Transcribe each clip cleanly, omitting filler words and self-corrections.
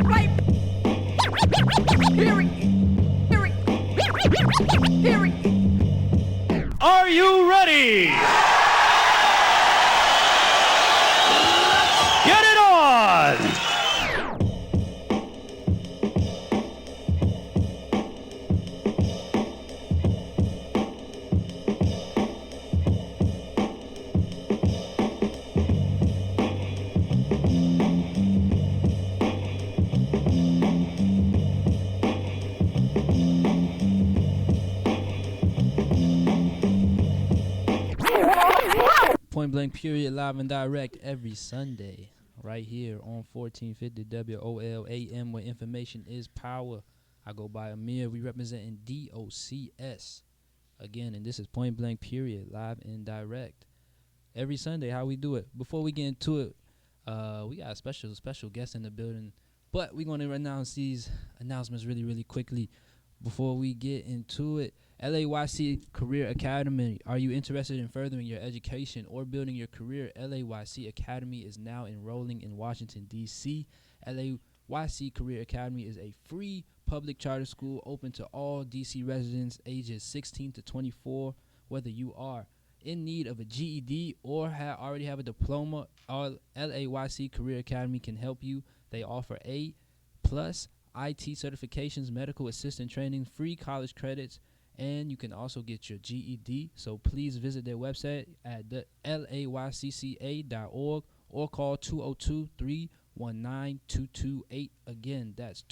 right. Here it. Are you ready? Get it on! Point Blank Period, live and direct every Sunday, right here on 1450 WOL AM, where information is power. I go by Amir. We representing DOCS again, and this is Point Blank Period, live and direct every Sunday. How we do it? Before we get into it, we got a special guest in the building, but we're gonna announce these announcements really quickly before we get into it. LAYC Career Academy. Are you interested in furthering your education or building your career? LAYC Academy is now enrolling in Washington, D.C. LAYC Career Academy is a free public charter school open to all D.C. residents ages 16 to 24. Whether you are in need of a GED or already have a diploma, LAYC Career Academy can help you. They offer A+ IT certifications, medical assistant training, free college credits, and you can also get your GED. So please visit their website at laycca.org or call 202-319-2228. Again, that's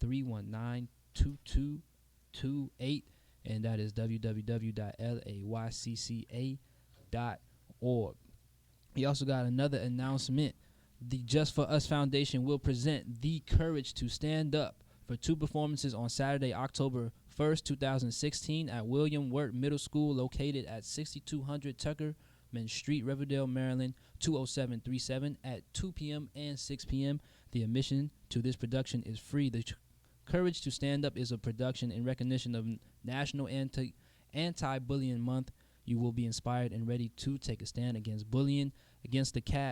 202-319-2228, and that is www.laycca.org. We also got another announcement. The Just For Us Foundation will present The Courage to Stand Up for 2 performances on Saturday, October 1st, 2016 at William Wirt Middle School, located at 6200 Tuckerman Street, Riverdale, Maryland, 20737 at 2 p.m. and 6 p.m. The admission to this production is free. The Courage to Stand Up is a production in recognition of National Anti-Bullying Month. You will be inspired and ready to take a stand against bullying.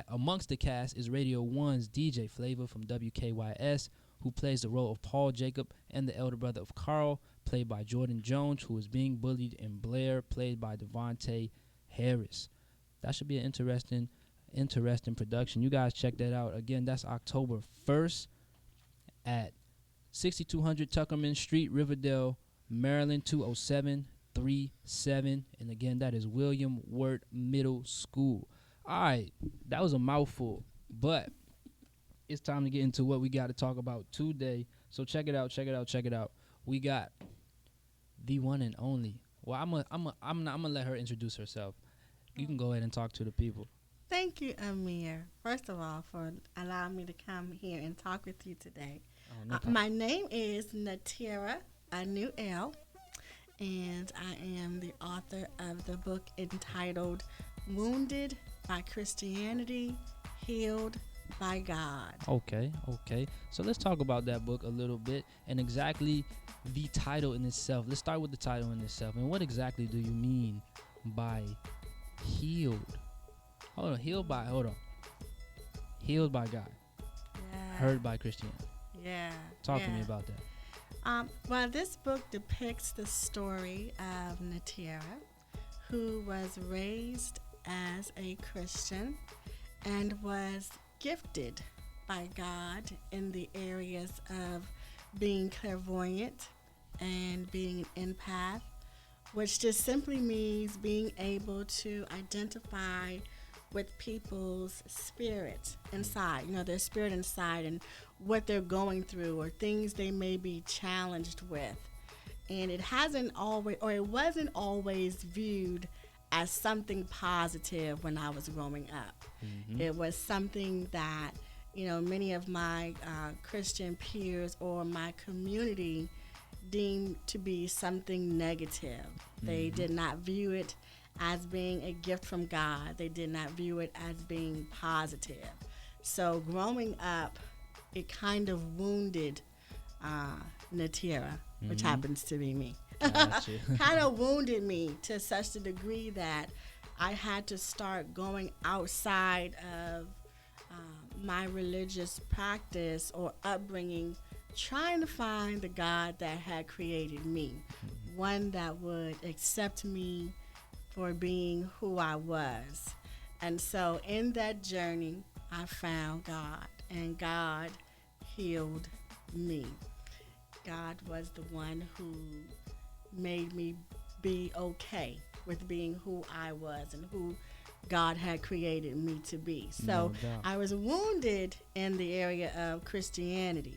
Amongst the cast is Radio 1's DJ Flavor from WKYS, who plays the role of Paul Jacob, and the elder brother of Carl, played by Jordan Jones, who is being bullied, and Blair, played by Devontae Harris. That should be an interesting production. You guys check that out. Again, that's October 1st at 6200 Tuckerman Street, Riverdale, Maryland, 20737. And again, that is William Wirt Middle School. All right, that was a mouthful, but it's time to get into what we got to talk about today. So check it out. We got the one and only. Well, I'm gonna let her introduce herself. You can go ahead and talk to the people. Thank you, Amir. First of all, for allowing me to come here and talk with you today. My name is Neteira Anu, and I am the author of the book entitled Wounded by Christianity, Healed by God. Okay. So let's talk about that book a little bit and exactly the title in itself. Let's start with the title in itself. And what exactly do you mean by healed? Healed by God. Yeah. Heard by Christianity. Yeah. Talk to me about that. Well, this book depicts the story of Neteira, who was raised as a Christian and was gifted by God in the areas of being clairvoyant and being an empath, which just simply means being able to identify with people's spirit inside, their spirit inside and what they're going through or things they may be challenged with. And it wasn't always viewed as something positive when I was growing up. Mm-hmm. It was something that, many of my Christian peers or my community deemed to be something negative. Mm-hmm. They did not view it as being a gift from God. They did not view it as being positive. So growing up, it kind of wounded Neteira, which happens to be me. Gotcha. Kind of wounded me to such a degree that I had to start going outside of my religious practice or upbringing trying to find the God that had created me, one that would accept me for being who I was. And so in that journey, I found God, and God healed me. God was the one who made me be okay with being who I was and who God had created me to be. So No doubt. I was wounded in the area of Christianity,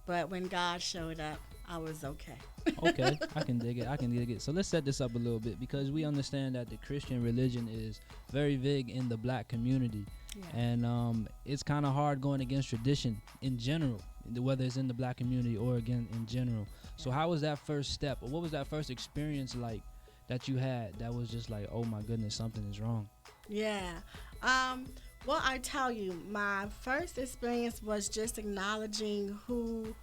but when God showed up, I was okay. Okay, I can dig it. I can dig it. So let's set this up a little bit, because we understand that the Christian religion is very big in the black community. Yeah. And it's kind of hard going against tradition in general, whether it's in the black community or again in general. So how was that first step, or what was that first experience like that you had that was just like, oh my goodness, something is wrong? Yeah. Well, I tell you, my first experience was just acknowledging who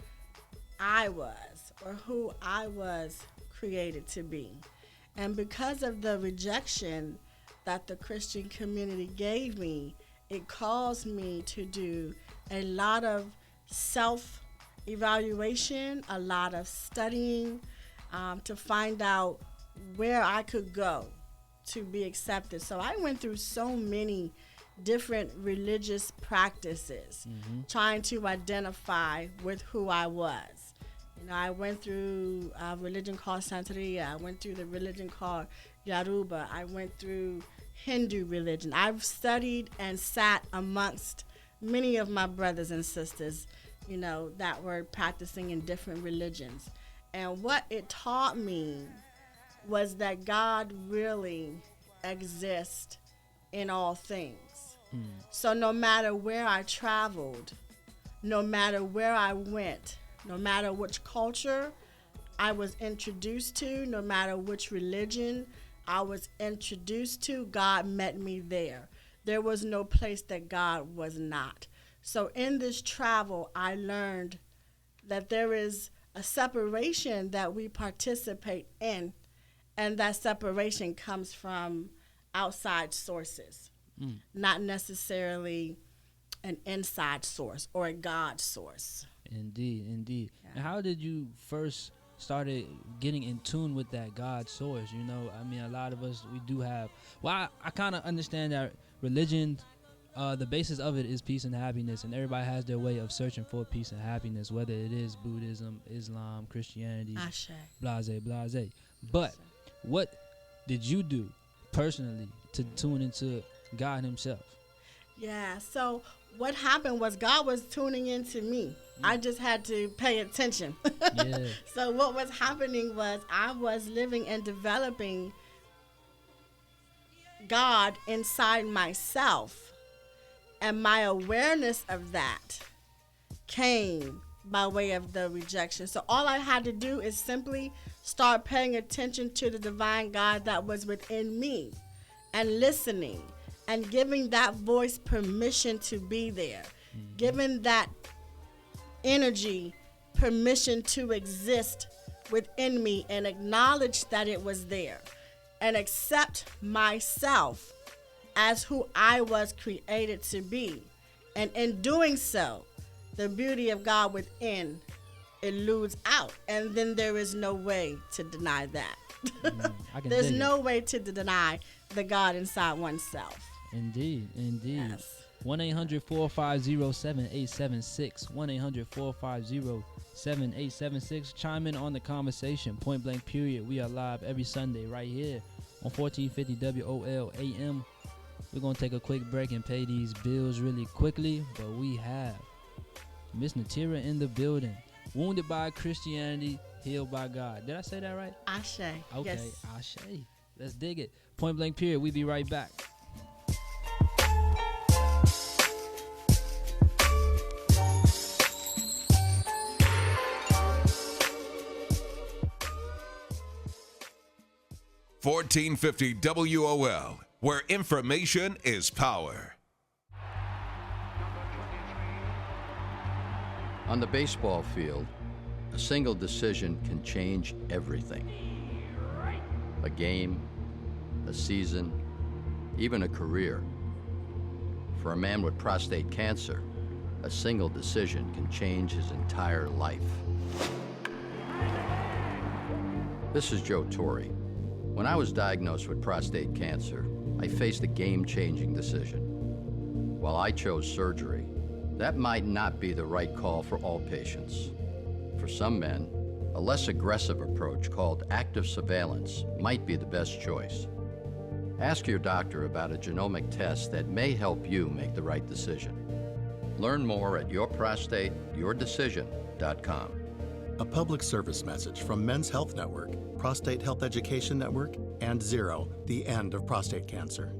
I was, or who I was created to be. And because of the rejection that the Christian community gave me, it caused me to do a lot of self-evaluation, a lot of studying, to find out where I could go to be accepted. So I went through so many different religious practices, trying to identify with who I was. You know, I went through a religion called Santeria. I went through the religion called Yoruba. I went through Hindu religion. I've studied and sat amongst many of my brothers and sisters, you know, that were practicing in different religions. And what it taught me was that God really exists in all things. So no matter where I traveled, no matter where I went, no matter which culture I was introduced to, no matter which religion I was introduced to, God met me there. There was no place that God was not. So in this travel, I learned that there is a separation that we participate in, and that separation comes from outside sources, not necessarily an inside source or a God source. Indeed, indeed. Yeah. And how did you first started getting in tune with that God source? You know, I mean, a lot of us, we do have, well, I kind of understand that religion, the basis of it is peace and happiness, and everybody has their way of searching for peace and happiness, whether it is Buddhism, Islam, Christianity, Ashe. blase, blase. But what did you do personally to tune into God himself? Yeah, so what happened was God was tuning into me. I just had to pay attention. Yeah. So what was happening was I was living and developing God inside myself, and my awareness of that came by way of the rejection. So all I had to do is simply start paying attention to the divine God that was within me, and listening and giving that voice permission to be there, giving that energy permission to exist within me, and acknowledge that it was there, and accept myself as who I was created to be. And in doing so, the beauty of God within eludes out, and then there is no way to deny that. I can There's dig it. no way to deny the God inside oneself. Indeed, indeed. Yes. 1-800-450-7876. 1-800-450-7876. Chime in on the conversation. Point blank period. We are live every Sunday right here on 1450 WOL AM. We're going to take a quick break and pay these bills really quickly, but we have Miss Neteira in the building. Wounded by Christianity, healed by God. Did I say that right? Ashe. Okay, Yes. Ashe. Let's dig it. Point blank period. We be right back. $14.50 WOL, where information is power. On the baseball field, a single decision can change everything. A game, a season, even a career. For a man with prostate cancer, A single decision can change his entire life. This is Joe Torre. When I was diagnosed with prostate cancer, I faced a game-changing decision. While I chose surgery, that might not be the right call for all patients. For some men, a less aggressive approach called active surveillance might be the best choice. Ask your doctor about a genomic test that may help you make the right decision. Learn more at yourprostateyourdecision.com. A public service message from Men's Health Network, Prostate Health Education Network, and Zero, the end of prostate cancer.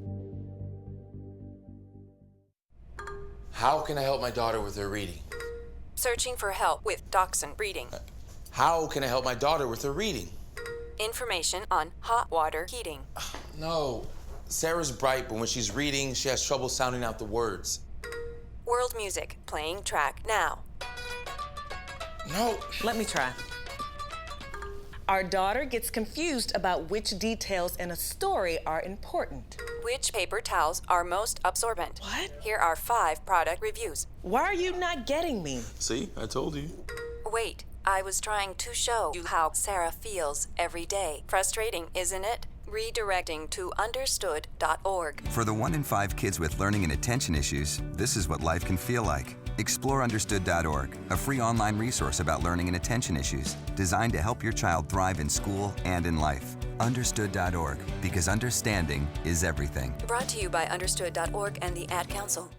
How can I help my daughter with her reading? Searching for help with Dachshund breeding. How can I help my daughter with her reading? Information on hot water heating. No, Sarah's bright, but when she's reading, she has trouble sounding out the words. World music, playing track now. No. Let me try. Our daughter gets confused about which details in a story are important. Which paper towels are most absorbent? What? Here are 5 product reviews. Why are you not getting me? See, I told you. Wait, I was trying to show you how Sarah feels every day. Frustrating, isn't it? Redirecting to understood.org. For the 1 in 5 kids with learning and attention issues, this is what life can feel like. Explore understood.org, a free online resource about learning and attention issues, designed to help your child thrive in school and in life. Understood.org, because understanding is everything. Brought to you by understood.org and the Ad Council.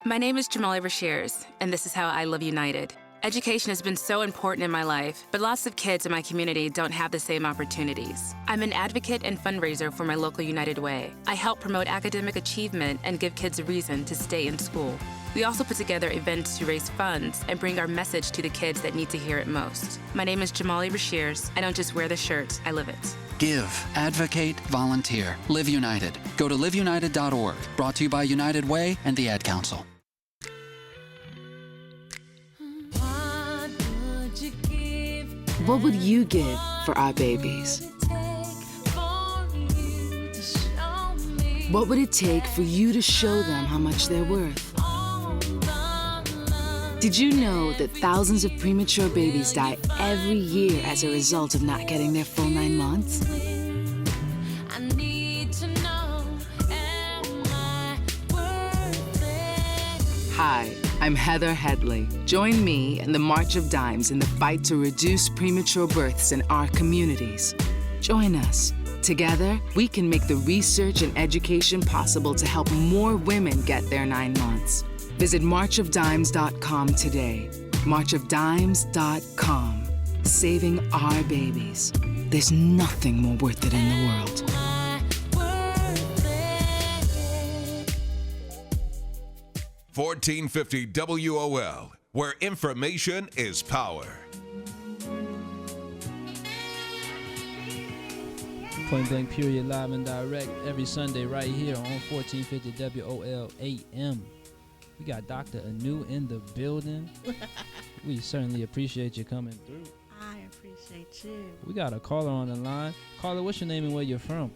My name is Jamali Rashears, and this is how I Love United. Education has been so important in my life, but lots of kids in my community don't have the same opportunities. I'm an advocate and fundraiser for my local United Way. I help promote academic achievement and give kids a reason to stay in school. We also put together events to raise funds and bring our message to the kids that need to hear it most. My name is Jamali Rashears. I don't just wear the shirt, I live it. Give, advocate, volunteer. Live United. Go to liveunited.org. Brought to you by United Way and the Ad Council. What would you give for our babies? What would it take for you to show them how much they're worth? Did you know that thousands of premature babies die every year as a result of not getting their full 9 months? Hi, I'm Heather Headley. Join me and the March of Dimes in the fight to reduce premature births in our communities. Join us. Together, we can make the research and education possible to help more women get their 9 months. Visit marchofdimes.com today. marchofdimes.com. Saving our babies. There's nothing more worth it in the world. 1450 WOL, where information is power. Point Blank Period, live and direct every Sunday right here on 1450 WOL AM. We got Dr. Anu in the building. We certainly appreciate you coming through. I appreciate you. We got a caller on the line. Caller, what's your name and where you're from?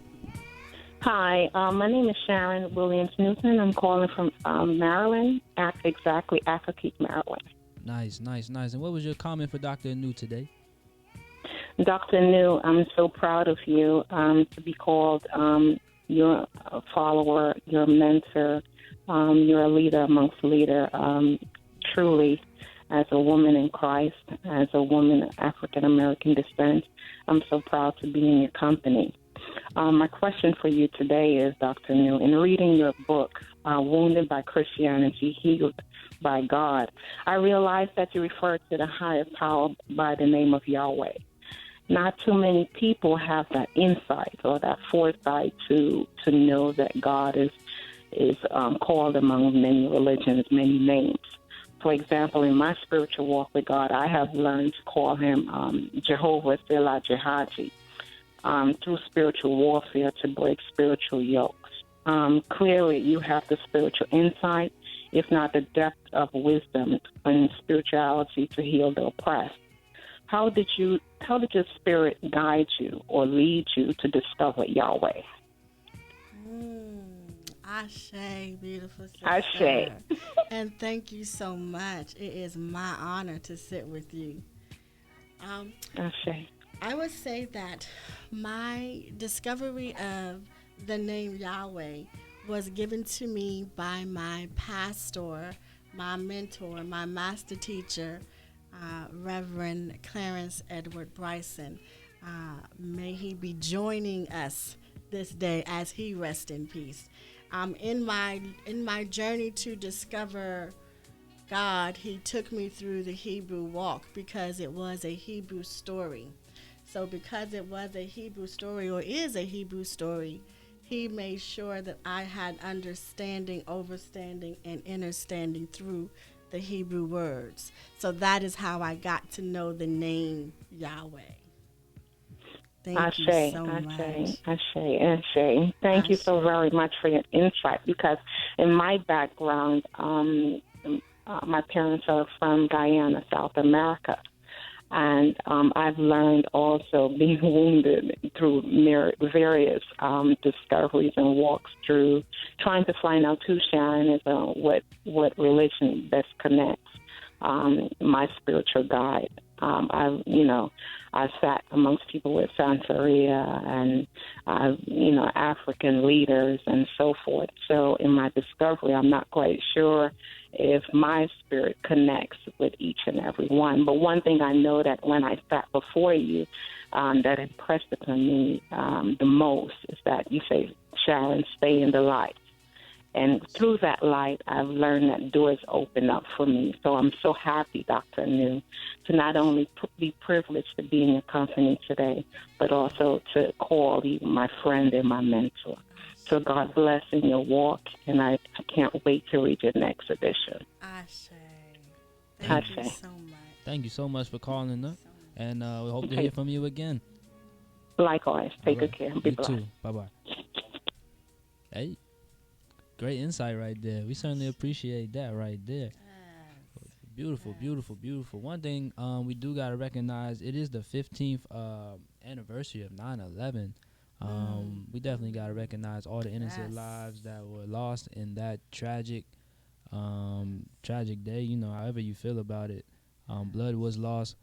Hi, my name is Sharon Williams-Newton. I'm calling from Maryland, exactly Accokeek, Maryland. Nice. And what was your comment for Dr. Anu today? Dr. Anu, I'm so proud of you to be called your follower, your mentor. You're a leader amongst leaders. Truly, as a woman in Christ, as a woman of African American descent, I'm so proud to be in your company. My question for you today is, Dr. Anu, in reading your book, Wounded by Christianity, Healed by God, I realized that you refer to the higher power by the name of Yahweh. Not too many people have that insight or that foresight to know that God is called among many religions, many names. For example, in my spiritual walk with God, I have learned to call him Jehovah Selah Jehaji, through spiritual warfare to break spiritual yokes. Clearly, you have the spiritual insight, if not the depth of wisdom and spirituality to heal the oppressed. How did your spirit guide you or lead you to discover Yahweh? Ashe, beautiful sister. Ashe. And thank you so much. It is my honor to sit with you. Ashe. I would say that my discovery of the name Yahweh was given to me by my pastor, my mentor, my master teacher, Reverend Clarence Edward Bryson. May he be joining us this day as he rests in peace. In my journey to discover God, he took me through the Hebrew walk because it was a Hebrew story. So because it was a Hebrew story, or is a Hebrew story, he made sure that I had understanding, overstanding, and understanding through the Hebrew words. So that is how I got to know the name Yahweh. Thank you so much. Ashe. Thank you so very much for your insight, because in my background, my parents are from Guyana, South America. And I've learned also being wounded through various discoveries and walks through trying to find out who Sharon is, what religion best connects my spiritual guide. I sat amongst people with Santeria and, African leaders and so forth. So in my discovery, I'm not quite sure if my spirit connects with each and every one. But one thing I know that when I sat before you, that impressed upon me the most is that you say, Sharon, stay in the light. And through that light, I've learned that doors open up for me. So I'm so happy, Dr. Anu, to not only be privileged to be in your company today, but also to call you my friend and my mentor. So God bless in your walk, and I can't wait to read your next edition. Ashe. Thank you so much. Thank you so much for calling up, and we hope to hear from you again. Likewise. Take good care. Be blessed. You too. Bye-bye. Hey. Great insight right there. We certainly appreciate that right there. Beautiful, beautiful, beautiful. One thing we do got to recognize, it is the 15th anniversary of 9/11. We definitely got to recognize all the innocent lives that were lost in that tragic day. However you feel about it. Blood was lost,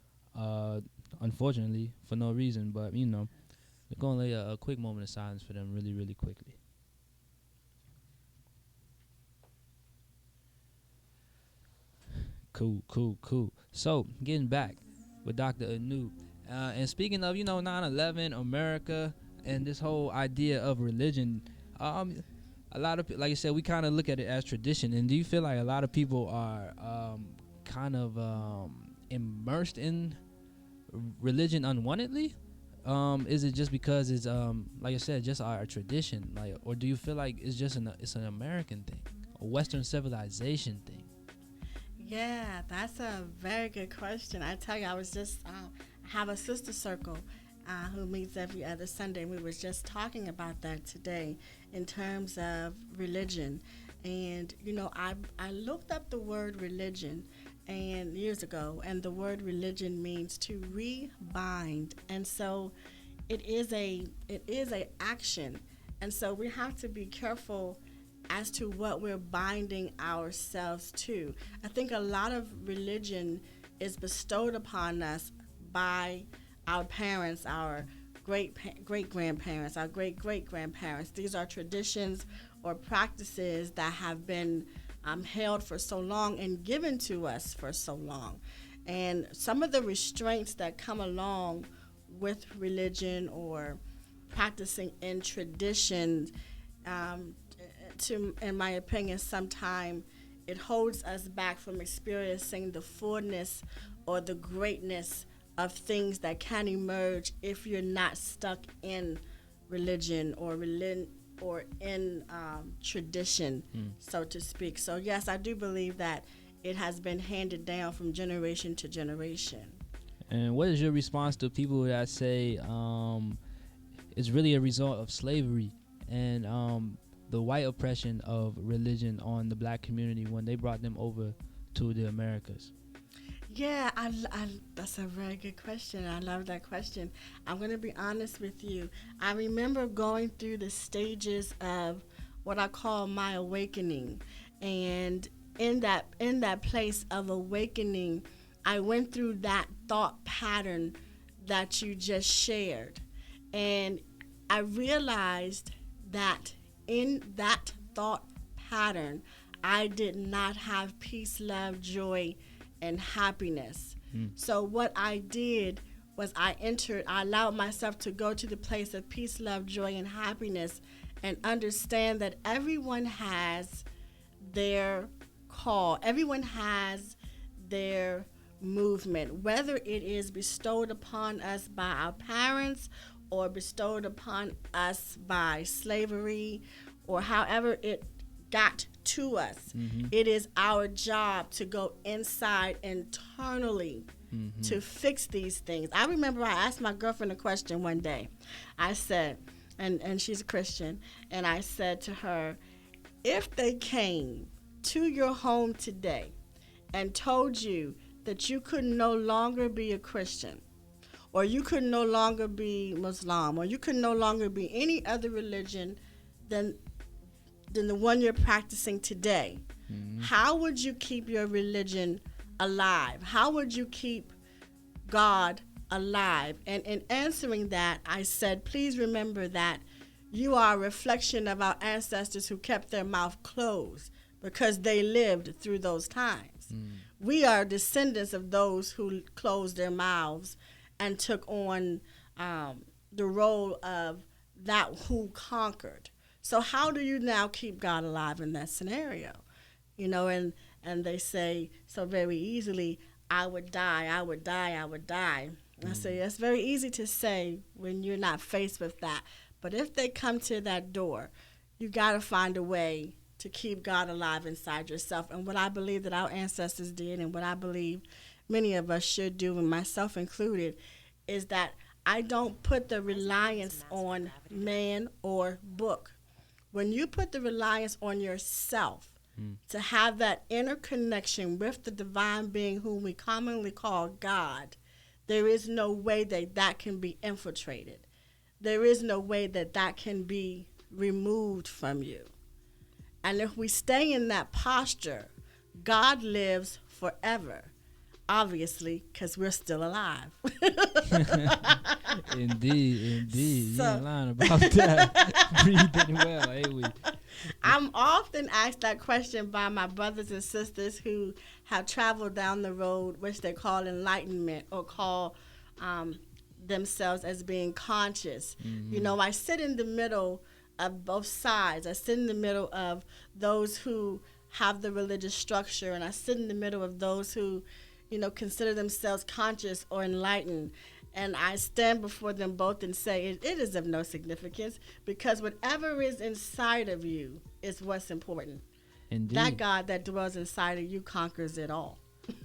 unfortunately, for no reason. But, we're going to lay a quick moment of silence for them really, really quickly. Cool. So, getting back with Dr. Anu. And speaking of, 9/11, America, and this whole idea of religion, a lot of, like I said, we kind of look at it as tradition. And do you feel like a lot of people are immersed in religion unwantedly? Is it just because it's, like I said, just our tradition? Or do you feel like it's just it's an American thing, a Western civilization thing? Yeah, that's a very good question. I tell you, I was just have a sister circle who meets every other Sunday. We was just talking about that today in terms of religion. And, I looked up the word religion and years ago, and the word religion means to rebind. And so it is a action. And so we have to be careful as to what we're binding ourselves to. I think a lot of religion is bestowed upon us by our parents, our great-grandparents, our great-great-grandparents. These are traditions or practices that have been held for so long and given to us for so long. And some of the restraints that come along with religion or practicing in traditions, in my opinion, sometimes it holds us back from experiencing the fullness or the greatness of things that can emerge if you're not stuck in religion or in tradition, so to speak. So yes, I do believe that it has been handed down from generation to generation. And what is your response to people that say it's really a result of slavery and the white oppression of religion on the black community when they brought them over to the Americas? Yeah, that's a very good question. I love that question. I'm going to be honest with you. I remember going through the stages of what I call my awakening. And in that place of awakening, I went through that thought pattern that you just shared. And I realized that in that thought pattern, I did not have peace, love, joy, and happiness. So what I did was I allowed myself to go to the place of peace, love, joy, and happiness, and understand that everyone has their call. Everyone has their movement, whether it is bestowed upon us by our parents or bestowed upon us by slavery or however it got to us. It is our job to go inside internally to fix these things. I remember I asked my girlfriend a question one day. I said, and she's a Christian, and I said to her, if they came to your home today and told you that you could no longer be a Christian, or you could no longer be Muslim, or you could no longer be any other religion than the one you're practicing today, how would you keep your religion alive? How would you keep God alive? And in answering that, I said, please remember that you are a reflection of our ancestors who kept their mouth closed because they lived through those times. We are descendants of those who closed their mouths and took on the role of that who conquered. So how do you now keep God alive in that scenario? You know, and they say so very easily, I would die, I would die, I would die. I say, it's very easy to say when you're not faced with that. But if they come to that door, you got to find a way to keep God alive inside yourself. And what I believe that our ancestors did, and what I believe many of us should do, and myself included, is that I don't put the reliance on man or book. When you put the reliance on yourself to have that inner connection with the divine being whom we commonly call God, there is no way that that can be infiltrated. There is no way that that can be removed from you. And if we stay in that posture, God lives forever. Obviously, because we're still alive. Indeed. You ain't lying about that. Breathing well, ain't we? I'm often asked that question by my brothers and sisters who have traveled down the road, which they call enlightenment, or call themselves as being conscious. You know, I sit in the middle of both sides. I sit in the middle of those who have the religious structure, and I sit in the middle of those who, you know, consider themselves conscious or enlightened. And I stand before them both and say it is of no significance, because whatever is inside of you is what's important. Indeed. That God that dwells inside of you conquers it all.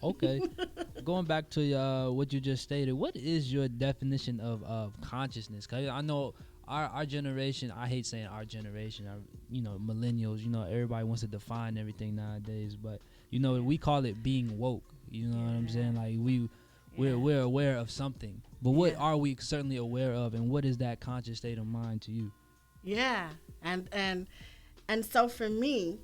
Okay. Going back to what you just stated, what is your definition of consciousness? Because I know our generation, I hate saying our generation, millennials, everybody wants to define everything nowadays, but, we call it being woke. You know what I'm saying? Like we're aware of something, but what are we certainly aware of, and what is that conscious state of mind to you? Yeah, and so for me,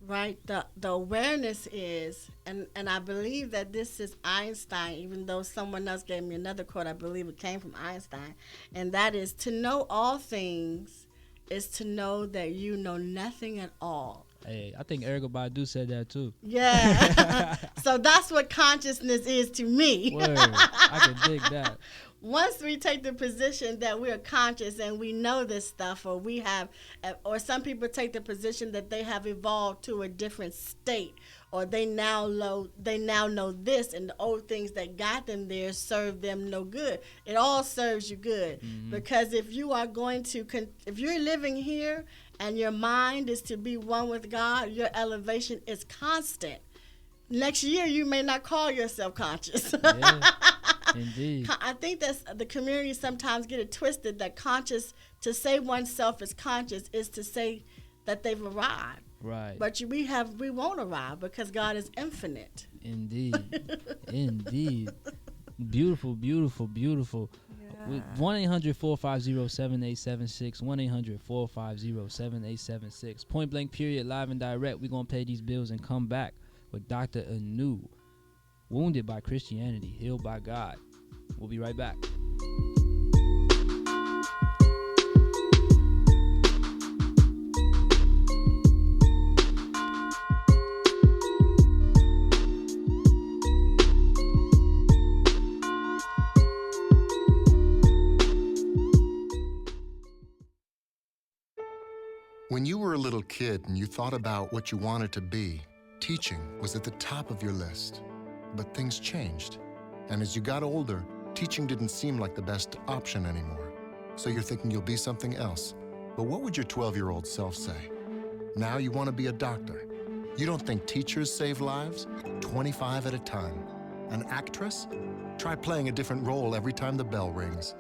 right, the awareness is, and I believe that this is Einstein, even though someone else gave me another quote, I believe it came from Einstein, and that is, to know all things is to know that you know nothing at all. Hey, I think Erykah Badu said that too. Yeah. So that's what consciousness is to me. Word. I can dig that. Once we take the position that we are conscious and we know this stuff, or some people take the position that they have evolved to a different state, or they now know this, and the old things that got them there serve them no good. It all serves you good, because if you are going to, if you're living here and your mind is to be one with God, your elevation is constant. Next year, you may not call yourself conscious. Yeah, indeed. I think that the community sometimes get it twisted, that conscious, to say oneself is conscious is to say that they've arrived. Right. But we won't arrive, because God is infinite. Indeed. Indeed. Beautiful, beautiful, beautiful. 1-800-450-7876, 1-800-450-7876. Point Blank Period, live and direct. We're going to pay these bills and come back with Dr. Anu. Wounded by Christianity, healed by God. We'll be right back. When you were a little kid and you thought about what you wanted to be, teaching was at the top of your list. But things changed. And as you got older, teaching didn't seem like the best option anymore. So you're thinking you'll be something else. But what would your 12-year-old self say? Now you want to be a doctor. You don't think teachers save lives? 25 at a time. An actress? Try playing a different role every time the bell rings.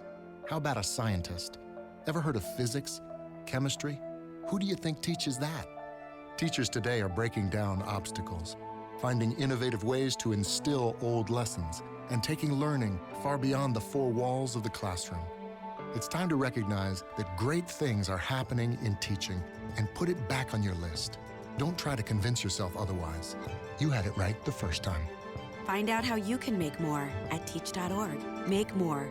How about a scientist? Ever heard of physics? Chemistry? Who do you think teaches that? Teachers today are breaking down obstacles, finding innovative ways to instill old lessons, and taking learning far beyond the four walls of the classroom. It's time to recognize that great things are happening in teaching and put it back on your list. Don't try to convince yourself otherwise. You had it right the first time. Find out how you can make more at teach.org. Make more.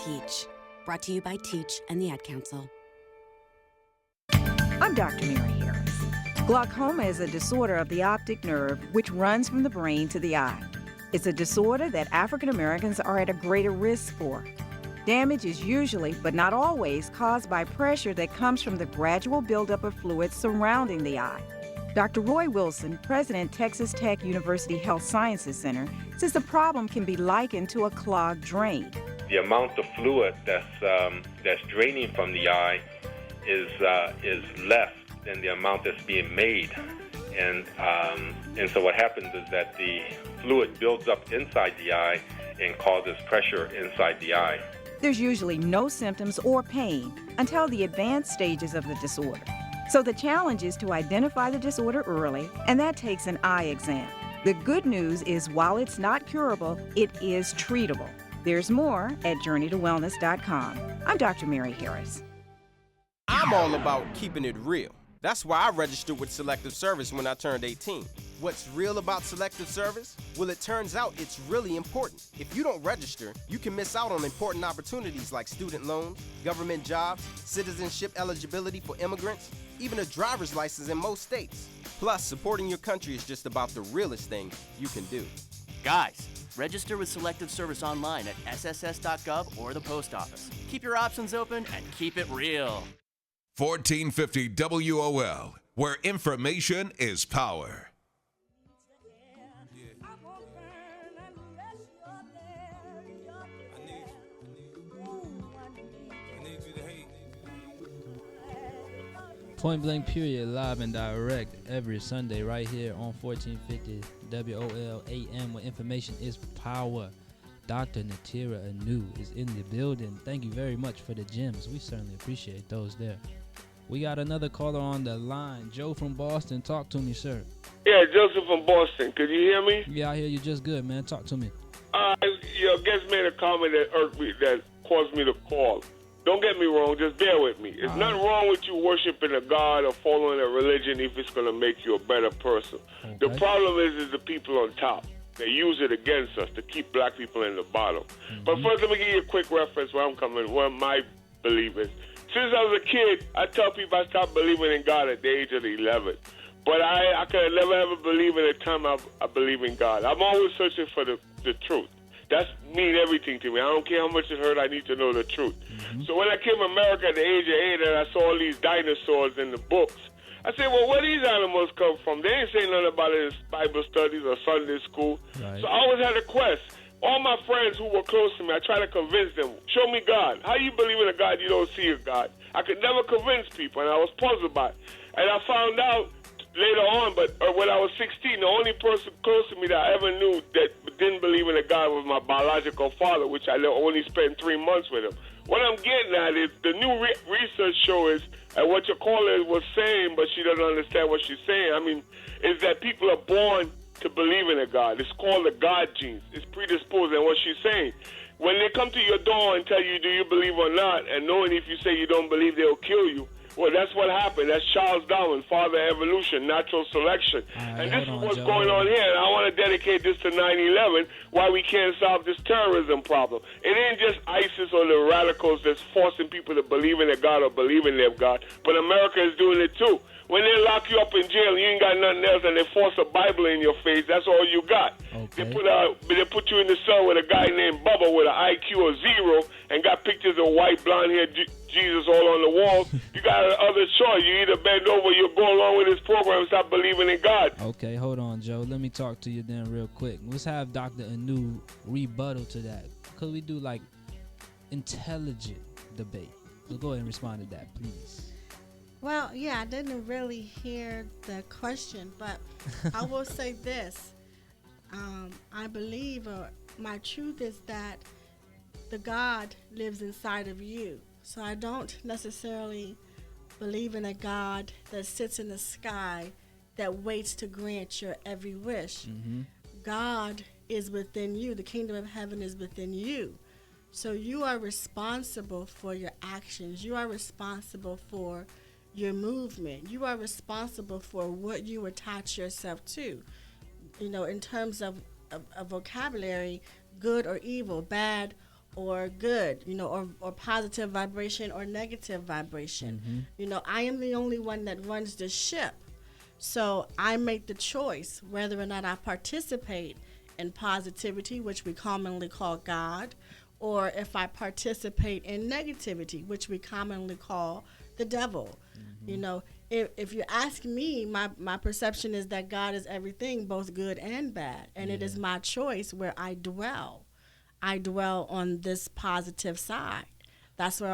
Teach. Brought to you by Teach and the Ad Council. I'm Dr. Mary Harris. Glaucoma is a disorder of the optic nerve which runs from the brain to the eye. It's a disorder that African Americans are at a greater risk for. Damage is usually, but not always, caused by pressure that comes from the gradual buildup of fluid surrounding the eye. Dr. Roy Wilson, president Texas Tech University Health Sciences Center, says the problem can be likened to a clogged drain. The amount of fluid that's draining from the eye is less than the amount that's being made, and so what happens is that the fluid builds up inside the eye and causes pressure inside the eye. There's usually no symptoms or pain until the advanced stages of the disorder. So the challenge is to identify the disorder early, and that takes an eye exam. The good news is while it's not curable, it is treatable. There's more at journeytowellness.com. I'm Dr. Mary Harris. I'm all about keeping it real. That's why I registered with Selective Service when I turned 18. What's real about Selective Service? Well, it turns out it's really important. If you don't register, you can miss out on important opportunities like student loans, government jobs, citizenship eligibility for immigrants, even a driver's license in most states. Plus, supporting your country is just about the realest thing you can do. Guys, register with Selective Service online at sss.gov or the post office. Keep your options open and keep it real. 1450 WOL, where information is power. Point Blank Period, live and direct every Sunday right here on 1450 WOL AM, where information is power. Dr. Neteira Anu is in the building. Thank you very much for the gems. We certainly appreciate those there. We got another caller on the line. Joe from Boston. Talk to me, sir. Yeah, Joseph from Boston. Could you hear me? Yeah, I hear you just good, man. Talk to me. Your guest made a comment that irked me, that caused me to call. Don't get me wrong, just bear with me. There's nothing wrong with you worshiping a God or following a religion if it's going to make you a better person. Okay. The problem is the people on top. They use it against us to keep black people in the bottom. Mm-hmm. But first, let me give you a quick reference where I'm coming, where my belief is. Since I was a kid, I tell people I stopped believing in God at the age of 11. But I could have never ever believed in the time I believe in God. I'm always searching for the truth. That's mean everything to me. I don't care how much it hurt, I need to know the truth. Mm-hmm. So when I came to America at the age of 8 and I saw all these dinosaurs in the books, I said, well, where these animals come from? They ain't saying nothing about it in Bible studies or Sunday school. Right. So I always had a quest. All my friends who were close to me, I tried to convince them, show me God. How you believe in a God you don't see a God? I could never convince people, and I was puzzled by it. And I found out later on, but when I was 16, the only person close to me that I ever knew that didn't believe in a God was my biological father, which I only spent 3 months with him. What I'm getting at is the new research shows and what your caller was saying, but she doesn't understand what she's saying. I mean, is that people are born to believe in a God. It's called the God genes. It's predisposed. And what she's saying, When they come to your door and tell you, do you believe or not, and knowing if you say you don't believe, they'll kill you. Well, that's what happened. That's Charles Darwin, father of evolution, natural selection. And this is what's going on here. And I want to dedicate this to 9/11, why we can't solve this terrorism problem. It ain't just ISIS or the radicals that's forcing people to believe in their God or believe in their God, but America is doing it too. When they lock you up in jail, you ain't got nothing else, and they force a Bible in your face. That's all you got. Okay. They put you in the cell with a guy named Bubba with an IQ of 0 and got pictures of white, blonde-haired Jesus all on the walls. You got another choice. You either bend over, you go along with this program and stop believing in God. Okay, hold on, Joe. Let me talk to you then real quick. Let's have Dr. Anu rebuttal to that. Because we do, like, intelligent debate. So go ahead and respond to that, please. Well, yeah, I didn't really hear the question, but I will say this. I believe, or my truth is that the God lives inside of you. So I don't necessarily believe in a God that sits in the sky that waits to grant your every wish. Mm-hmm. God is within you. The kingdom of heaven is within you. So you are responsible for your actions. You are responsible for your movement. You are responsible for what you attach yourself to. You know, in terms of vocabulary, good or evil, bad or good, you know, or positive vibration or negative vibration. Mm-hmm. You know, I am the only one that runs the ship. So I make the choice whether or not I participate in positivity, which we commonly call God, or if I participate in negativity, which we commonly call the devil. Mm-hmm. You know, if you ask me, my perception is that God is everything, both good and bad. And it is my choice where I dwell. I dwell on this positive side. That's where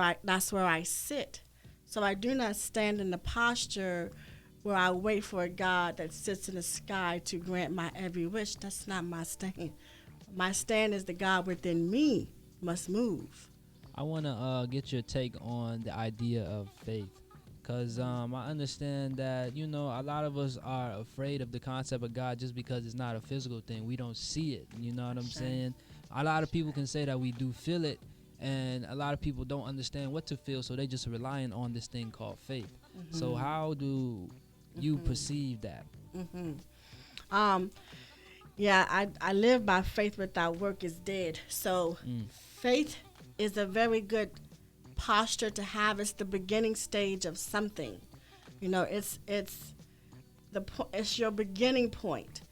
I sit. So I do not stand in the posture where I wait for a God that sits in the sky to grant my every wish. That's not my stand. My stand is the God within me must move. I want to get your take on the idea of faith. Because I understand that, you know, a lot of us are afraid of the concept of God just because it's not a physical thing. We don't see it. You know what I'm saying? A lot of people can say that we do feel it, and a lot of people don't understand what to feel, so they just relying on this thing called faith. Mm-hmm. So how do you perceive that? Mm-hmm. Yeah, I live by faith without work is dead. So faith is a very good posture to have. It's the beginning stage of something. You know, it's your beginning point,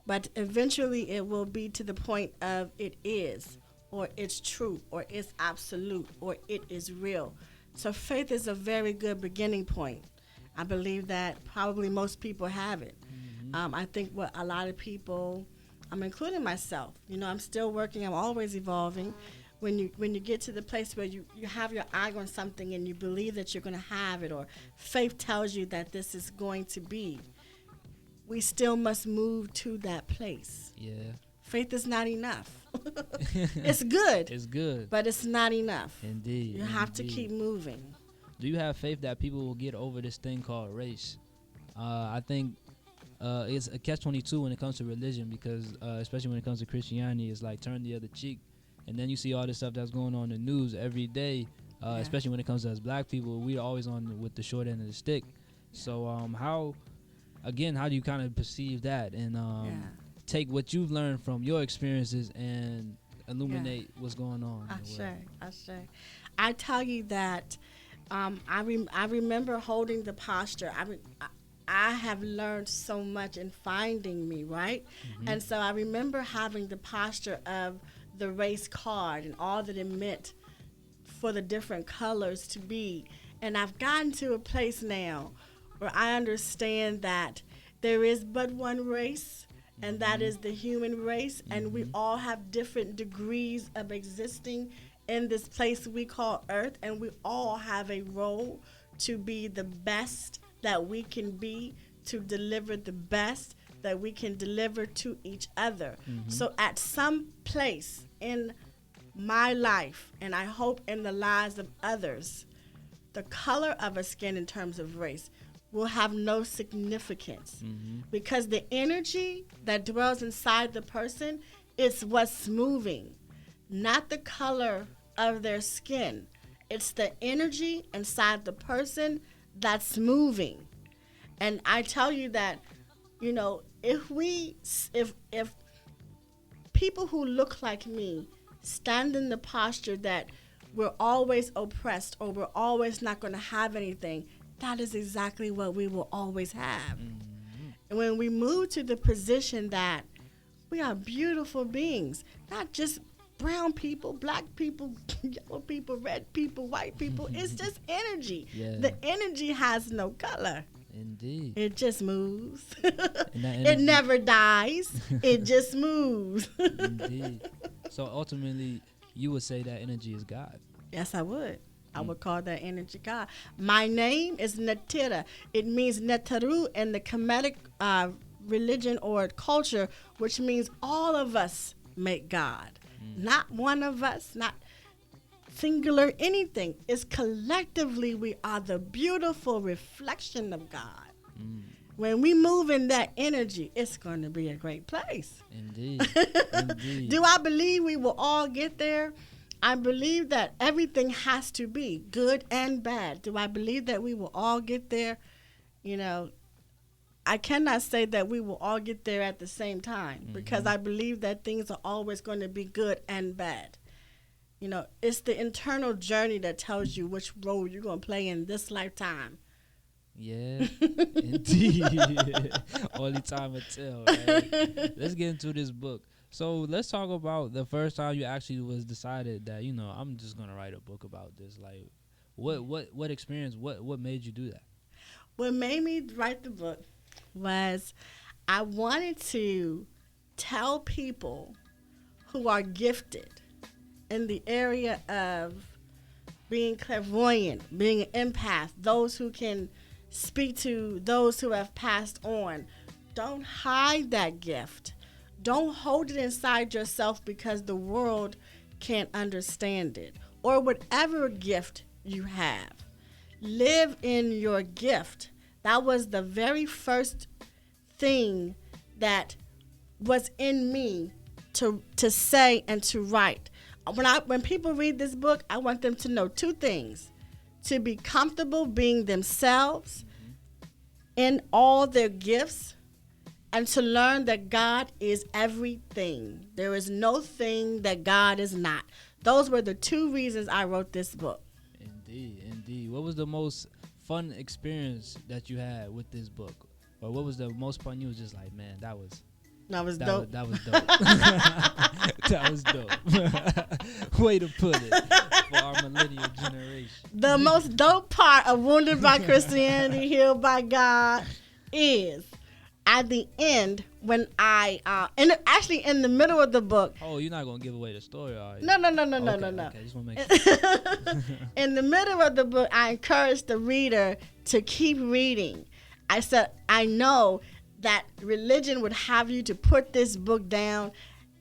but eventually it will be to the point of it is, or it's true, or it's absolute, or it is real. So faith is a very good beginning point. I believe that probably most people have it. Mm-hmm. I think what a lot of people, I'm including myself, you know, I'm still working, I'm always evolving. When you get to the place where you have your eye on something and you believe that you're going to have it, or faith tells you that this is going to be, we still must move to that place. Yeah. Faith is not enough. It's good. It's good. But it's not enough. Indeed. You have to keep moving. Do you have faith that people will get over this thing called race? I think it's a catch-22 when it comes to religion, because especially when it comes to Christianity, it's like turn the other cheek. And then you see all this stuff that's going on in the news every day, especially when it comes to us black people. We're always on with the short end of the stick. So how do you kind of perceive that and take what you've learned from your experiences and illuminate what's going on? I tell you that I remember holding the posture. I have learned so much in finding me, right? Mm-hmm. And so I remember having the posture of the race card and all that it meant for the different colors to be. And I've gotten to a place now where I understand that there is but one race, and that is the human race, and we all have different degrees of existing in this place we call Earth, and we all have a role to be the best that we can be, to deliver the best that we can deliver to each other. Mm-hmm. So at some place in my life, and I hope in the lives of others, the color of a skin in terms of race will have no significance, because the energy that dwells inside the person is what's moving. not the color of their skin. It's the energy inside the person that's moving. And I tell you that, you know, if people who look like me stand in the posture that we're always oppressed or we're always not going to have anything, that is exactly what we will always have. Mm-hmm. And when we move to the position that we are beautiful beings, not just brown people, black people, yellow people, red people, white people, it's just energy. Yeah. The energy has no color. Indeed. It just moves. It never dies. It just moves. Indeed. So ultimately, you would say that energy is God. Yes, I would. I would call that energy God. My name is Neteira. It means Neteru in the Kemetic religion or culture, which means all of us make God. Not one of us, not singular anything. It's collectively we are the beautiful reflection of God. When we move in that energy, it's going to be a great place. Indeed. Indeed. Do I believe we will all get there? I believe that everything has to be good and bad. Do I believe that we will all get there? You know, I cannot say that we will all get there at the same time because I believe that things are always going to be good and bad. You know, it's the internal journey that tells you which role you're going to play in this lifetime. Yeah, indeed. Only time will tell, right? Let's get into this book. So let's talk about the first time you actually was decided that, you know, I'm just going to write a book about this. Like, what experience, what made you do that? What made me write the book was I wanted to tell people who are gifted in the area of being clairvoyant, being an empath, those who can speak to those who have passed on. Don't hide that gift. Don't hold it inside yourself because the world can't understand it. Or whatever gift you have. Live in your gift. That was the very first thing that was in me to say and to write. When people read this book, I want them to know two things. To be comfortable being themselves in all their gifts, and to learn that God is everything. There is no thing that God is not. Those were the two reasons I wrote this book. Indeed, indeed. What was the most fun experience that you had with this book? Or what was the most fun you was just like, man, that was dope. That was dope. That was dope. Way to put it for our millennial generation. The most dope part of Wounded by Christianity, Healed by God is at the end when actually in the middle of the book. Oh, you're not going to give away the story, are you? No. Okay, just want to make sure. In the middle of the book, I encouraged the reader to keep reading. I said, I know that religion would have you to put this book down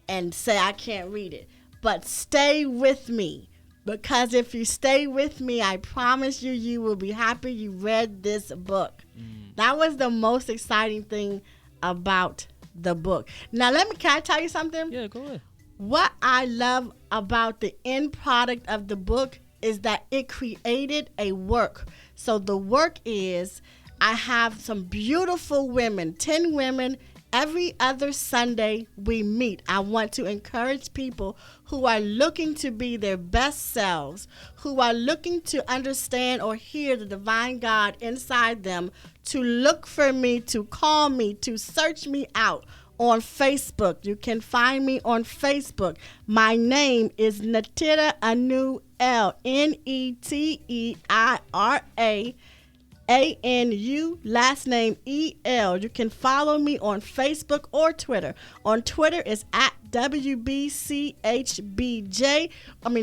and say, I can't read it. But stay with me. Because if you stay with me, I promise you, you will be happy you read this book. That was the most exciting thing about the book. Now, can I tell you something? Yeah, go ahead. What I love about the end product of the book is that it created a work. So the work is, I have some beautiful women, 10 women. Every other Sunday we meet. I want to encourage people who are looking to be their best selves, who are looking to understand or hear the divine God inside them, to look for me, to call me, to search me out on Facebook. You can find me on Facebook. My name is Neteira Anu, Neteira Anu, last name E-L. You can follow me on Facebook or Twitter. On Twitter is at WBCHBG,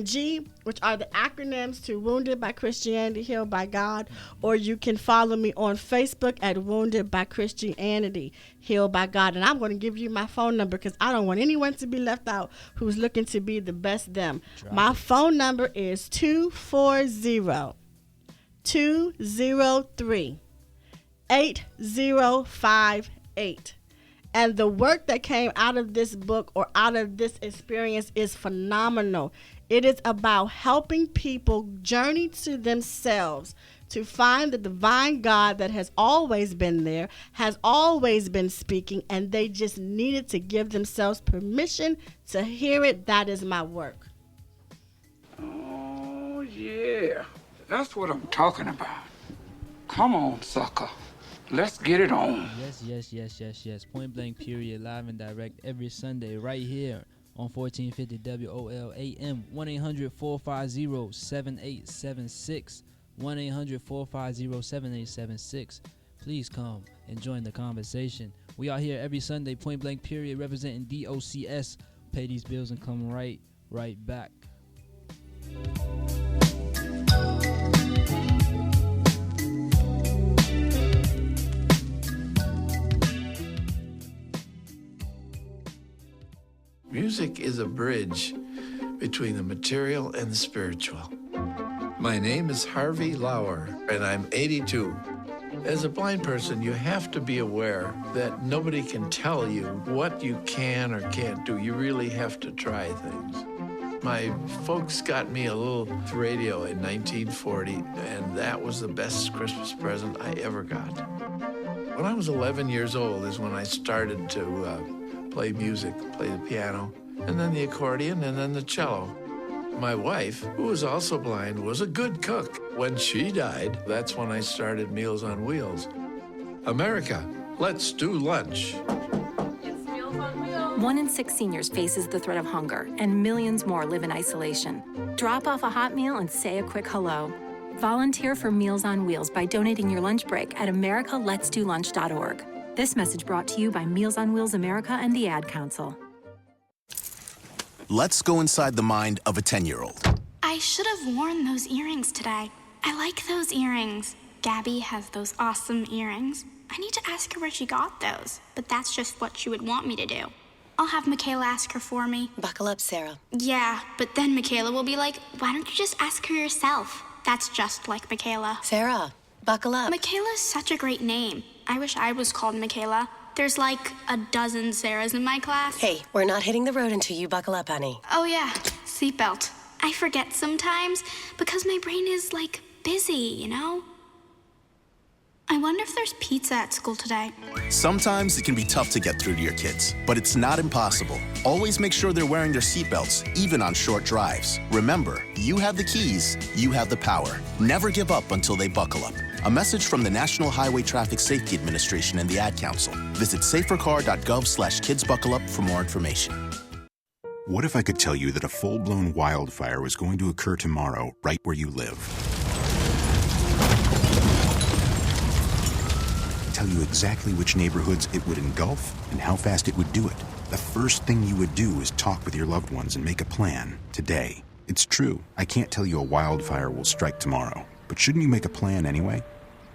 G, which are the acronyms to Wounded by Christianity, Healed by God. Or you can follow me on Facebook at Wounded by Christianity, Healed by God. And I'm going to give you my phone number because I don't want anyone to be left out who's looking to be the best them. My phone number is 240-203-8058. And the work that came out of this book or out of this experience is phenomenal. It is about helping people journey to themselves to find the divine God that has always been there, has always been speaking, and they just needed to give themselves permission to hear it. That is my work. Oh, yeah. That's what I'm talking about. Come on, sucker. Let's get it on. Yes. Point Blank Period, live and direct every Sunday right here on 1450 WOLAM. 1-800-450-7876. 1-800-450-7876. Please come and join the conversation. We are here every Sunday, Point Blank Period, representing DOCS. Pay these bills and come right back. Music is a bridge between the material and the spiritual. My name is Harvey Lauer, and I'm 82. As a blind person, you have to be aware that nobody can tell you what you can or can't do. You really have to try things. My folks got me a little radio in 1940, and that was the best Christmas present I ever got. When I was 11 years old is when I started to play music, play the piano, and then the accordion, and then the cello. My wife, who was also blind, was a good cook. When she died, that's when I started Meals on Wheels. America, let's do lunch. 1 in 6 seniors faces the threat of hunger, and millions more live in isolation. Drop off a hot meal and say a quick hello. Volunteer for Meals on Wheels by donating your lunch break at americaletsdolunch.org. This message brought to you by Meals on Wheels America and the Ad Council. Let's go inside the mind of a 10-year-old. I should have worn those earrings today. I like those earrings. Gabby has those awesome earrings. I need to ask her where she got those, but that's just what she would want me to do. I'll have Michaela ask her for me. Buckle up, Sarah. Yeah, but then Michaela will be like, why don't you just ask her yourself? That's just like Michaela. Sarah, buckle up. Michaela's such a great name. I wish I was called Michaela. There's like a dozen Sarahs in my class. Hey, we're not hitting the road until you buckle up, honey. Oh yeah, seatbelt. I forget sometimes because my brain is like busy, you know? I wonder if there's pizza at school today. Sometimes it can be tough to get through to your kids, but it's not impossible. Always make sure they're wearing their seatbelts, even on short drives. Remember, you have the keys, you have the power. Never give up until they buckle up. A message from the National Highway Traffic Safety Administration and the Ad Council. Visit safercar.gov/kidsbuckleup for more information. What if I could tell you that a full-blown wildfire was going to occur tomorrow right where you live? Tell you exactly which neighborhoods it would engulf and how fast it would do it. The first thing you would do is talk with your loved ones and make a plan today. It's true, I can't tell you a wildfire will strike tomorrow, but shouldn't you make a plan anyway?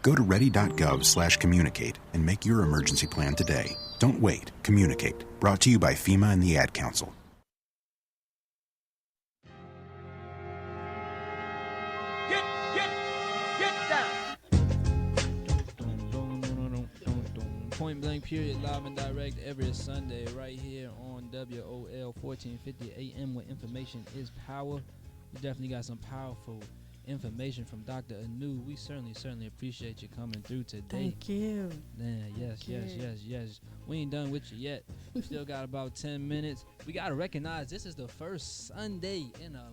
Go to ready.gov/communicate and make your emergency plan today. Don't wait. Communicate. Brought to you by FEMA and the Ad Council. Point Blank Period, live and direct every Sunday right here on WOL 1450 AM, where information is power. We definitely got some powerful information from Dr. Anu. We certainly appreciate you coming through today. Thank you. Man, yes. We ain't done with you yet. We still got about 10 minutes. We got to recognize this is the first Sunday in a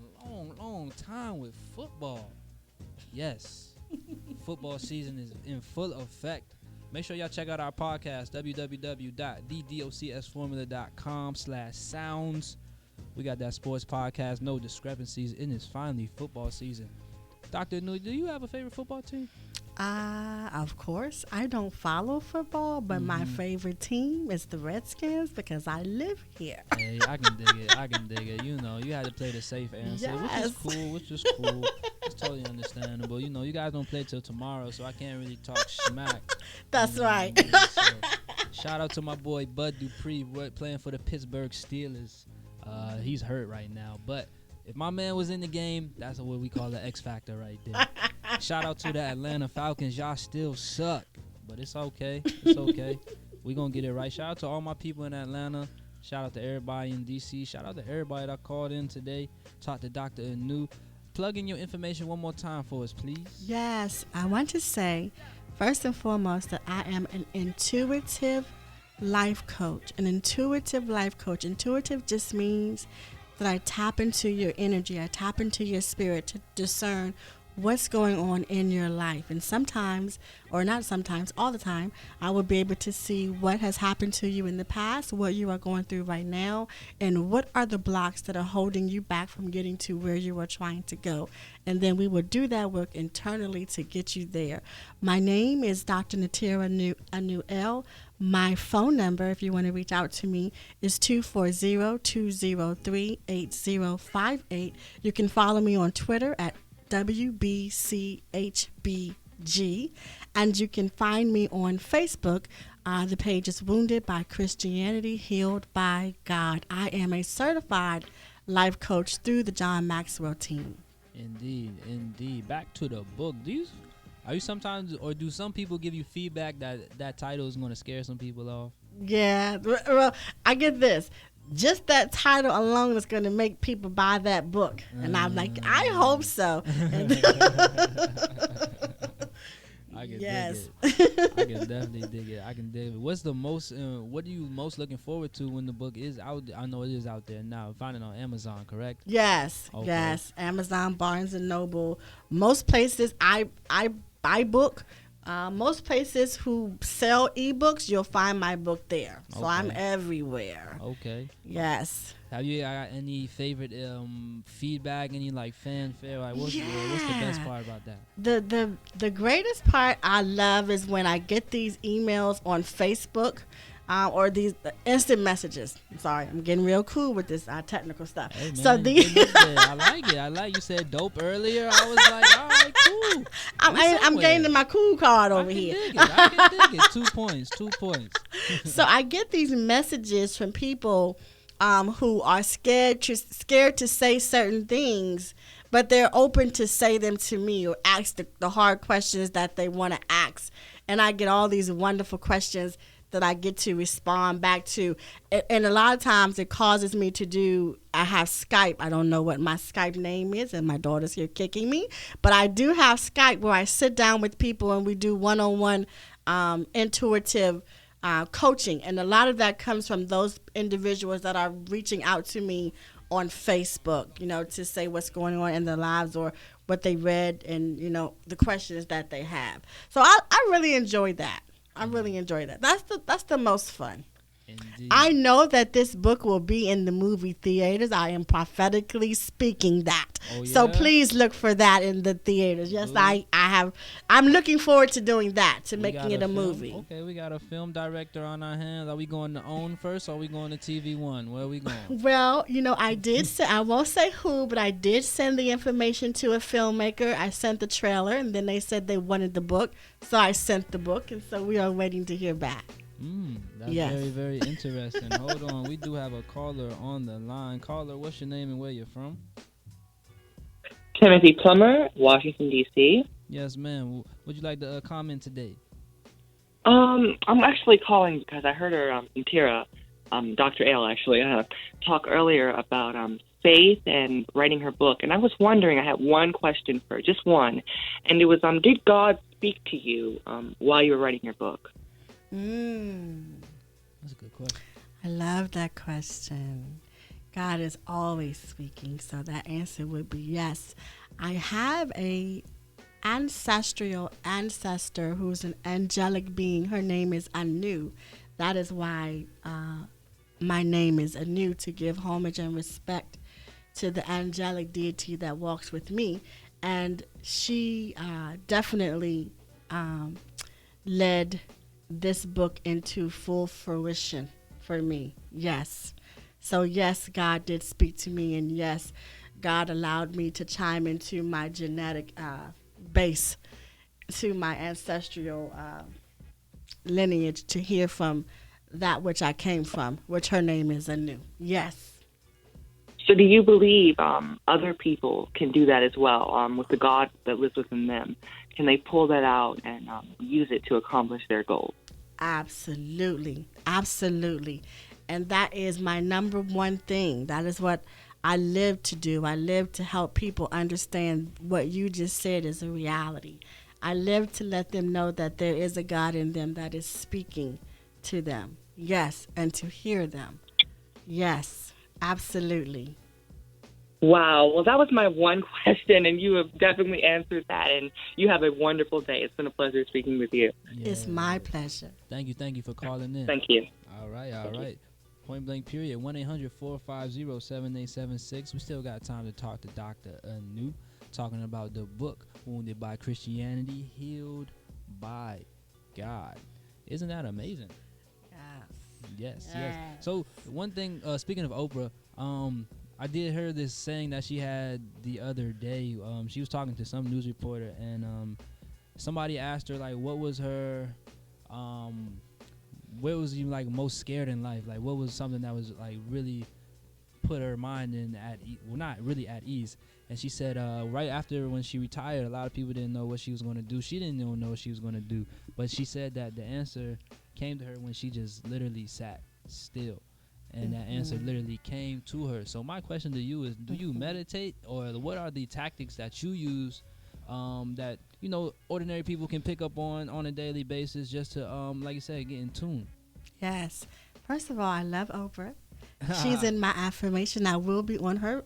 long time with football. Yes. Football season is in full effect. Make sure y'all check out our podcast, www.thedocsformula.com/sounds. We got that sports podcast, No Discrepancies, and it's finally football season. Dr. Anu, do you have a favorite football team? Of course. I don't follow football, but my favorite team is the Redskins because I live here. Hey, I can dig it. You know, you had to play the safe answer, Yes. which is cool. It's totally understandable. You know, you guys don't play till tomorrow, so I can't really talk smack. That's right. So, shout out to my boy Bud Dupree playing for the Pittsburgh Steelers. He's hurt right now, but if my man was in the game, that's what we call the X Factor right there. Shout out to the Atlanta Falcons. Y'all still suck, but it's okay. We're going to get it right. Shout out to all my people in Atlanta. Shout out to everybody in D.C. Shout out to everybody that called in today. Talk to Dr. Anu. Plug in your information one more time for us, please. Yes, I want to say, first and foremost, that I am an intuitive life coach. An intuitive life coach. Intuitive just means that I tap into your energy. I tap into your spirit to discern what's going on in your life. And sometimes, or not sometimes, all the time, I will be able to see what has happened to you in the past, what you are going through right now, and what are the blocks that are holding you back from getting to where you are trying to go. And then we will do that work internally to get you there. My name is Dr. Neteira Anu. My phone number, if you want to reach out to me, is 240-203-8058. You can follow me on Twitter at WBCHBG, and you can find me on Facebook. The page is Wounded by Christianity, Healed by God. I am a certified life coach through the John Maxwell team. Indeed. Back to the book. Are you sometimes, or do some people give you feedback that title is going to scare some people off? Yeah, well, I get this. Just that title alone is going to make people buy that book. And I'm like, I hope so. I can yes. dig it. I can definitely dig it. I can dig it. What are you most looking forward to when the book is out? I know it is out there now. Find it on Amazon, correct? Yes. Okay. Yes. Amazon, Barnes & Noble. Most places I buy book. Most places who sell ebooks, you'll find my book there. So okay. I'm everywhere. Okay. Yes. Have you got any favorite feedback? Any like fanfare? Like what's the best part about that? The greatest part I love is when I get these emails on Facebook. Or these instant messages. I'm sorry, I'm getting real cool with this technical stuff. Hey man, so I like it. You said dope earlier. I was like, all right, cool. I'm gaining my cool card over here. I can dig it. 2 points. 2 points. So I get these messages from people who are scared to say certain things, but they're open to say them to me or ask the hard questions that they want to ask. And I get all these wonderful questions that I get to respond back to. And a lot of times it causes me I have Skype. I don't know what my Skype name is, and my daughter's here kicking me. But I do have Skype where I sit down with people and we do one-on-one intuitive coaching. And a lot of that comes from those individuals that are reaching out to me on Facebook, to say what's going on in their lives or what they read and, the questions that they have. So I really enjoy that. I really enjoy that. That's the most fun. Indeed. I know that this book will be in the movie theaters. I am prophetically speaking that. Oh, yeah? So please look for that in the theaters. Yes, I'm looking forward to doing that, to making it a movie. Okay, we got a film director on our hands. Are we going to OWN first or are we going to TV One? Where are we going? Well, I won't say who, but I did send the information to a filmmaker. I sent the trailer and then they said they wanted the book. So I sent the book and so we are waiting to hear back. That's very, very interesting. Hold on. We do have a caller on the line. Caller, what's your name and where you're from? Timothy Plummer, Washington, D.C. Yes, ma'am. Would you like to comment today? I'm actually calling because I heard her, Neteira, Dr. Ale, actually, talk earlier about faith and writing her book. And I was wondering, I had one question for her, just one. And it was, did God speak to you while you were writing your book? That's a good question. I love that question. God is always speaking, so that answer would be yes. I have a ancestral ancestor who's an angelic being. Her name is Anu. That is why my name is Anu, to give homage and respect to the angelic deity that walks with me. And she definitely led this book into full fruition for me. Yes. So yes, God did speak to me, and yes, God allowed me to chime into my genetic base, to my ancestral lineage, to hear from that which I came from, which her name is Anu. Yes. So do you believe other people can do that as well, with the God that lives within them? Can they pull that out and use it to accomplish their goals? Absolutely. Absolutely. And that is my number one thing. That is what I live to do. I live to help people understand what you just said is a reality. I live to let them know that there is a God in them that is speaking to them. Yes, and to hear them. Yes, absolutely. Wow. Well, that was my one question, and you have definitely answered that. And you have a wonderful day. It's been a pleasure speaking with you. It's my pleasure. Thank you for calling in. Thank you. All right. Point blank period. 1-800-450-7876. We still got time to talk to Dr. Anu, talking about the book Wounded by Christianity, Healed by God. Isn't that amazing? Yes. So one thing, speaking of Oprah, I did hear this saying that she had the other day. She was talking to some news reporter, and somebody asked her, like, what was her, where was you, like, most scared in life? Like, what was something that was, like, really put her mind in not really at ease? And she said, right after when she retired, a lot of people didn't know what she was going to do. She didn't even know what she was going to do. But she said that the answer came to her when she just literally sat still. And that answer literally came to her. So my question to you is, do you meditate, or what are the tactics that you use that, you know, ordinary people can pick up on a daily basis just to, like you said, get in tune? Yes. First of all, I love Oprah. She's in my affirmation. I will be on her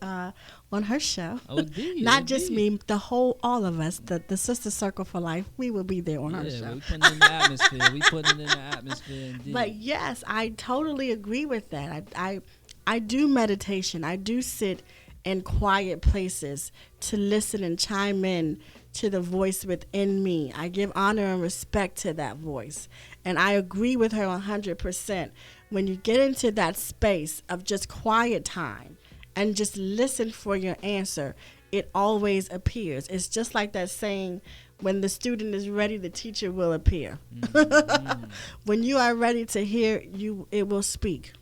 show. Oh, dear. Not just me, all of us, the Sister Circle for Life. We will be there on her show. We putting it in the atmosphere. We putting it in the atmosphere, indeed. But yes, I totally agree with that. I do meditation. I do sit in quiet places to listen and chime in to the voice within me. I give honor and respect to that voice. And I agree with her 100%. When you get into that space of just quiet time and just listen for your answer, it always appears. It's just like that saying, when the student is ready, the teacher will appear. Mm-hmm. When you are ready to hear, it will speak.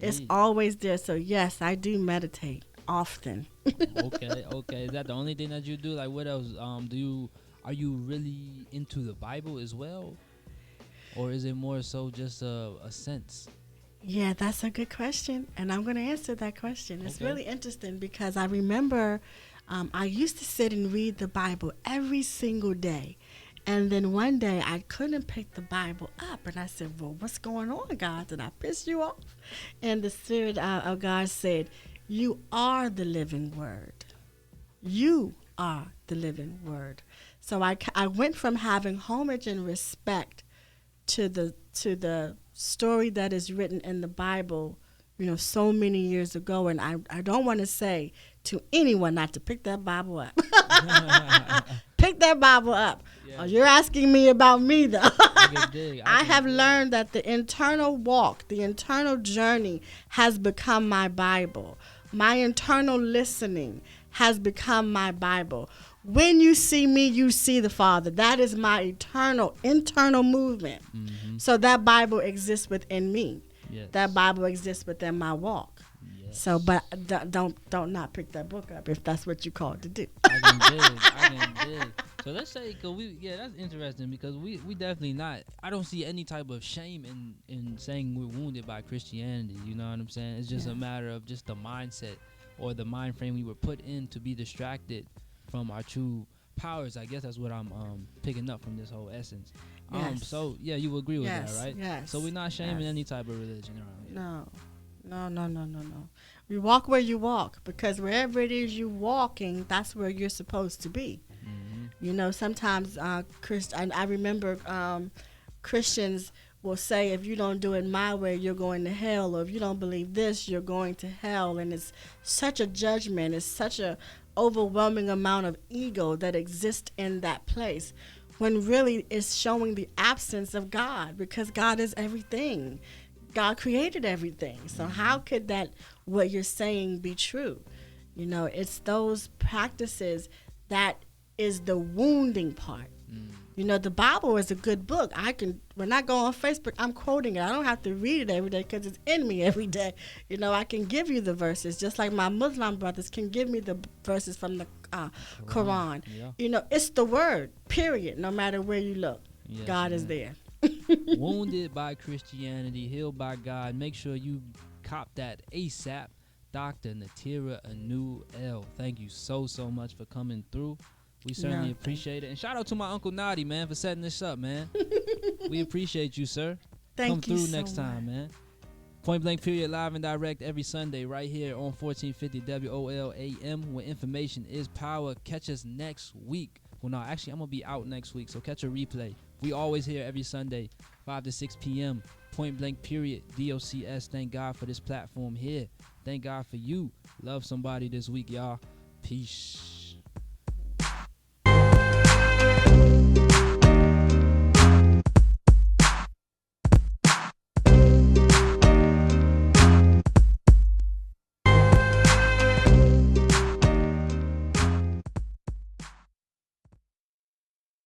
It's always there. So yes, I do meditate often. Okay. Is that the only thing that you do? Like, what else are you really into the Bible as well? Or is it more so just a sense? Yeah, that's a good question, and I'm going to answer that question. It's really interesting because I remember I used to sit and read the Bible every single day, and then one day I couldn't pick the Bible up, and I said, well, what's going on, God? Did I piss you off? And the Spirit of God said, you are the living Word. You are the living Word. So I went from having homage and respect to the story that is written in the Bible, you know, so many years ago. And I don't want to say to anyone not to pick that Bible up. Pick that Bible up. Yeah. You're asking me about me, though. I have learned that the internal walk, the internal journey has become my Bible. My internal listening has become my Bible. When you see me, you see the Father. That is my internal movement. Mm-hmm. So that Bible exists within me. Yes. That Bible exists within my walk. Yes. So, but don't not pick that book up if that's what you called to do. I can dig. So let's say, that's interesting because we definitely not. I don't see any type of shame in saying we're wounded by Christianity. You know what I'm saying? It's just a matter of just the mindset or the mind frame we were put in to be distracted from our true powers. I guess that's what I'm picking up from this whole essence. Yes. So yeah, you agree with that, right? Yes. So we're not shaming any type of religion around here. No. You walk where you walk, because wherever it is you walking, that's where you're supposed to be. Mm-hmm. You know, sometimes I remember Christians will say, if you don't do it my way, you're going to hell, or if you don't believe this, you're going to hell. And it's such a judgment. It's such a overwhelming amount of ego that exists in that place, when really it's showing the absence of God, because God is everything. God created everything. So how could what you're saying be true? You know, it's those practices that is the wounding part. You know, the Bible is a good book. When I go on Facebook, I'm quoting it. I don't have to read it every day because it's in me every day. You know, I can give you the verses, just like my Muslim brothers can give me the verses from the Quran. Yeah. You know, it's the word, period, no matter where you look. Yes, God is there. Wounded by Christianity, healed by God. Make sure you cop that ASAP. Dr. Neteira Anu L. Thank you so much for coming through. We certainly appreciate it. And shout out to my Uncle Nadi, man, for setting this up, man. We appreciate you, sir. Thank you Come through so next time, much. man. Point Blank Period, live and direct every Sunday right here on 1450 WOLAM, where information is power. Catch us next week. Well, no, actually, I'm going to be out next week, so catch a replay. We always here every Sunday, 5 to 6 p.m. Point Blank Period, DOCS. Thank God for this platform here. Thank God for you. Love somebody this week, y'all. Peace.